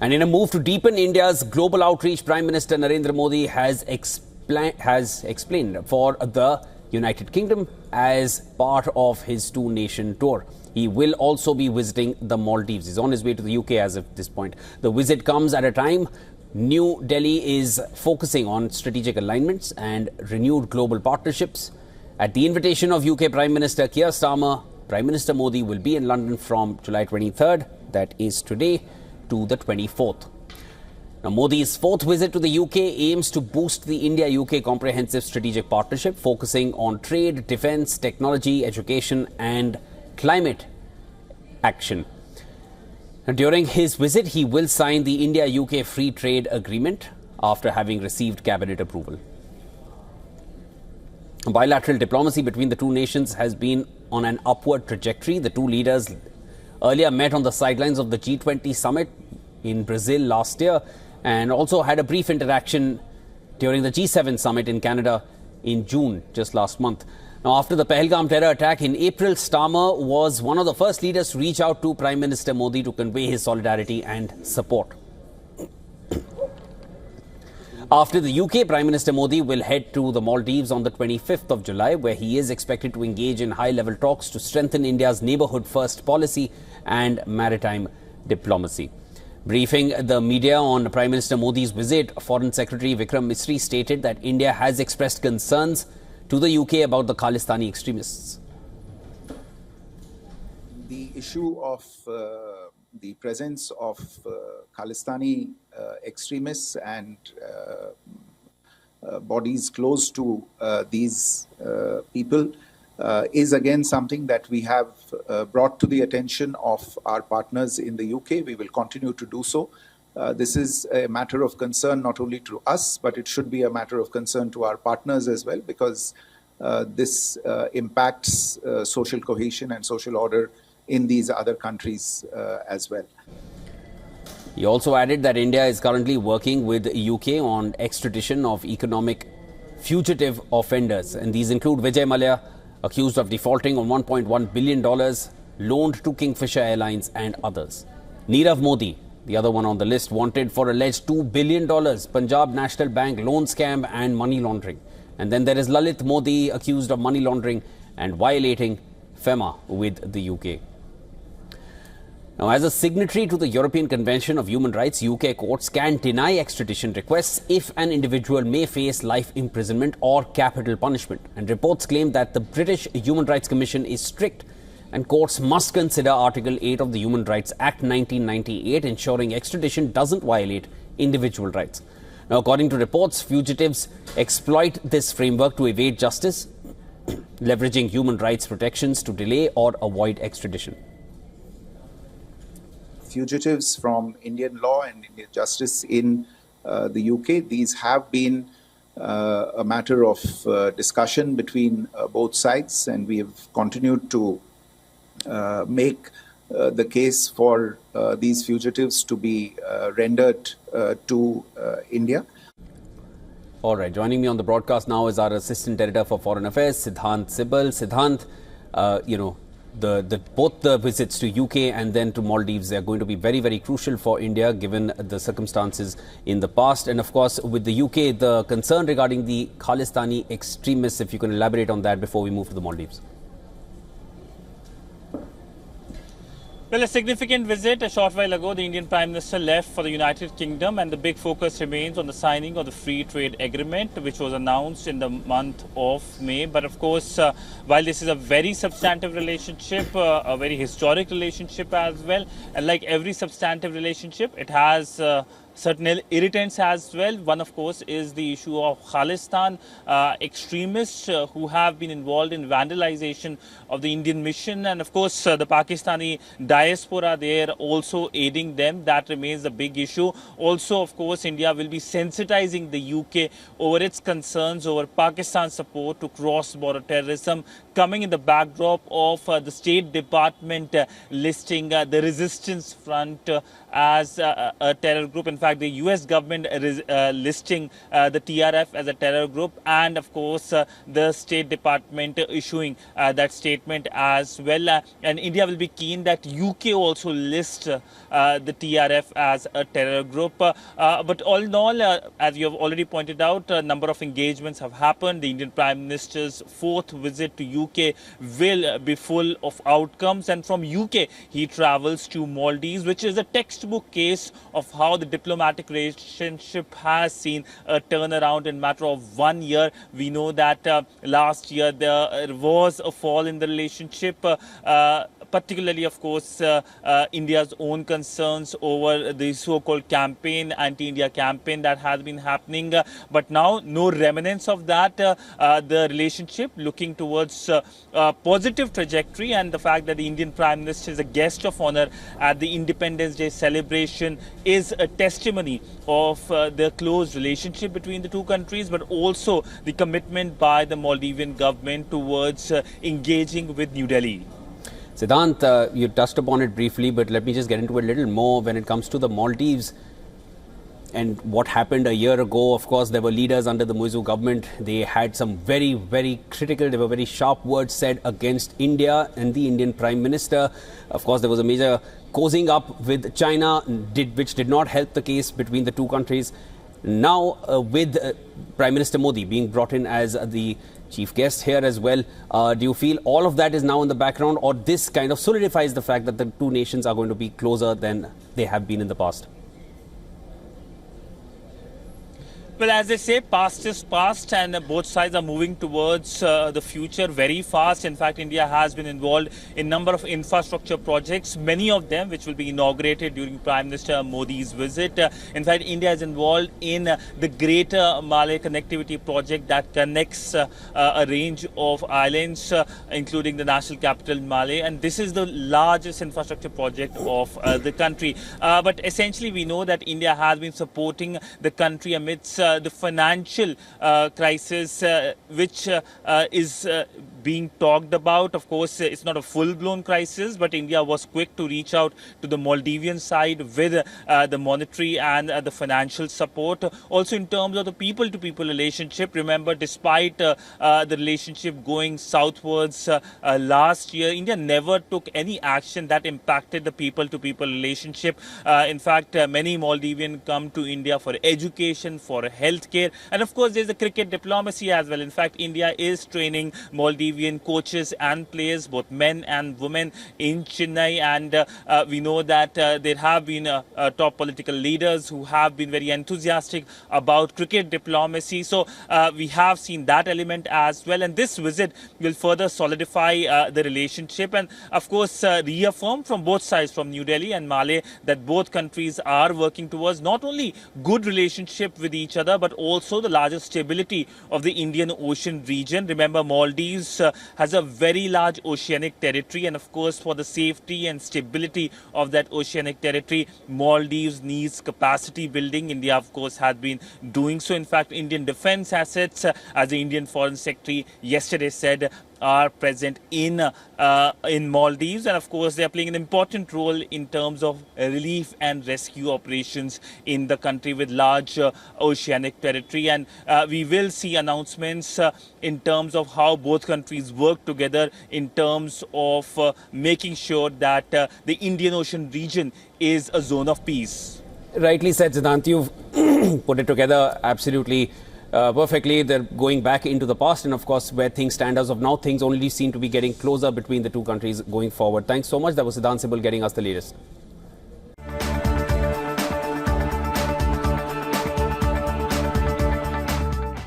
And in a move to deepen India's global outreach, Prime Minister Narendra Modi has explained for the United Kingdom as part of his two-nation tour. He will also be visiting the Maldives. He's on his way to the UK as of this point. The visit comes at a time New Delhi is focusing on strategic alignments and renewed global partnerships. At the invitation of UK Prime Minister Keir Starmer, Prime Minister Modi will be in London from July 23rd, that is today, to the 24th. Now, Modi's fourth visit to the UK aims to boost the India-UK comprehensive strategic partnership, focusing on trade, defence, technology, education and climate action. Now, during his visit, he will sign the India-UK Free Trade Agreement after having received cabinet approval. Bilateral diplomacy between the two nations has been on an upward trajectory. The two leaders earlier met on the sidelines of the G20 summit in Brazil last year and also had a brief interaction during the G7 summit in Canada in June, just last month. Now, after the Pahalgam terror attack in April, Starmer was one of the first leaders to reach out to Prime Minister Modi to convey his solidarity and support. After the UK, Prime Minister Modi will head to the Maldives on the 25th of July, where he is expected to engage in high-level talks to strengthen India's neighbourhood-first policy and maritime diplomacy. Briefing the media on Prime Minister Modi's visit, Foreign Secretary Vikram Misri stated that India has expressed concerns to the UK about the Khalistani extremists. The issue of the presence of Khalistani extremists and bodies close to these people is again something that we have brought to the attention of our partners in the UK. We will continue to do so. This is a matter of concern not only to us, but it should be a matter of concern to our partners as well, because this impacts social cohesion and social order in these other countries as well. He also added that India is currently working with the UK on extradition of economic fugitive offenders, and these include Vijay Mallya, accused of defaulting on $1.1 billion loaned to Kingfisher Airlines and others. Nirav Modi, the other one on the list, wanted for alleged $2 billion Punjab National Bank loan scam and money laundering. And then there is Lalit Modi, accused of money laundering and violating FEMA with the UK. Now, as a signatory to the European Convention of Human Rights, UK courts can deny extradition requests if an individual may face life imprisonment or capital punishment. And reports claim that the British Human Rights Commission is strict and courts must consider Article 8 of the Human Rights Act 1998, ensuring extradition doesn't violate individual rights. Now, according to reports, fugitives exploit this framework to evade justice, leveraging human rights protections to delay or avoid extradition. Fugitives from Indian law and Indian justice in the UK, these have been a matter of discussion between both sides, and we have continued to make the case for these fugitives to be rendered to India. All right, joining me on the broadcast now is our Assistant Editor for Foreign Affairs, Siddhant Sibal. Siddhant, both the visits to UK and then to Maldives are going to be very, very crucial for India given the circumstances in the past. And of course, with the UK, the concern regarding the Khalistani extremists, if you can elaborate on that before we move to the Maldives. Well, a significant visit. A short while ago, the Indian Prime Minister left for the United Kingdom, and the big focus remains on the signing of the Free Trade Agreement, which was announced in the month of May. But of course, while this is a very substantive relationship, a very historic relationship as well, and like every substantive relationship, it has certain irritants as well. One, of course, is the issue of Khalistan extremists who have been involved in vandalization of the Indian mission, and of course the Pakistani diaspora there also aiding them. That remains a big issue. Also, of course, India will be sensitizing the UK over its concerns over Pakistan's support to cross-border terrorism, coming in the backdrop of the State Department listing the Resistance Front as a terror group. In fact, the US government is listing the TRF as a terror group, and of course the State Department issuing that statement as well. And India will be keen that UK also list the TRF as a terror group. But all in all, as you have already pointed out, a number of engagements have happened. The Indian Prime Minister's fourth visit to UK will be full of outcomes, and from UK he travels to Maldives, which is a textbook case of how the diplomatic relationship has seen a turnaround in a matter of 1 year. We know that last year there was a fall in the relationship, particularly, of course, India's own concerns over the so-called campaign, anti-India campaign that has been happening. But now, no remnants of that. The relationship looking towards a positive trajectory, and the fact that the Indian Prime Minister is a guest of honor at the Independence Day celebration is a testimony of the close relationship between the two countries, but also the commitment by the Maldivian government towards engaging with New Delhi. Siddhant, you touched upon it briefly, but let me just get into it a little more when it comes to the Maldives and what happened a year ago. Of course, there were leaders under the Muizu government. They had some very, very critical, they were very sharp words said against India and the Indian Prime Minister. Of course, there was a major cozying up with China, which did not help the case between the two countries. Now, with Prime Minister Modi being brought in as the chief guest here as well, do you feel all of that is now in the background, or this kind of solidifies the fact that the two nations are going to be closer than they have been in the past? Well, as they say, past is past, and both sides are moving towards the future very fast. In fact, India has been involved in a number of infrastructure projects, many of them which will be inaugurated during Prime Minister Modi's visit. In fact, India is involved in the Greater Malay Connectivity Project that connects a range of islands, including the national capital Malé, and this is the largest infrastructure project of the country. But essentially, we know that India has been supporting the country amidst the financial crisis which is being talked about. Of course, it's not a full-blown crisis, but India was quick to reach out to the Maldivian side with the monetary and the financial support. Also, in terms of the people-to-people relationship, remember, despite the relationship going southwards last year, India never took any action that impacted the people-to-people relationship. In fact, many Maldivians come to India for education, for healthcare, and of course, there's a cricket diplomacy as well. In fact, India is training Maldivian coaches and players, both men and women, in Chennai, and we know that there have been top political leaders who have been very enthusiastic about cricket diplomacy. So we have seen that element as well, and this visit will further solidify the relationship and, of course, reaffirm from both sides, from New Delhi and Malé, that both countries are working towards not only good relationship with each other, but also the larger stability of the Indian Ocean region. Remember, Maldives has a very large oceanic territory, and of course, for the safety and stability of that oceanic territory, Maldives needs capacity building. India, of course, has been doing so. In fact, Indian defense assets, as the Indian Foreign Secretary yesterday said, are present in Maldives, and of course they are playing an important role in terms of relief and rescue operations in the country with large oceanic territory. And we will see announcements in terms of how both countries work together in terms of making sure that the Indian Ocean region is a zone of peace. Rightly said, Siddhant. You've put it together absolutely perfectly. They're going back into the past, and of course, where things stand as of now, things only seem to be getting closer between the two countries going forward. Thanks so much. That was Siddhant Sibal getting us the latest.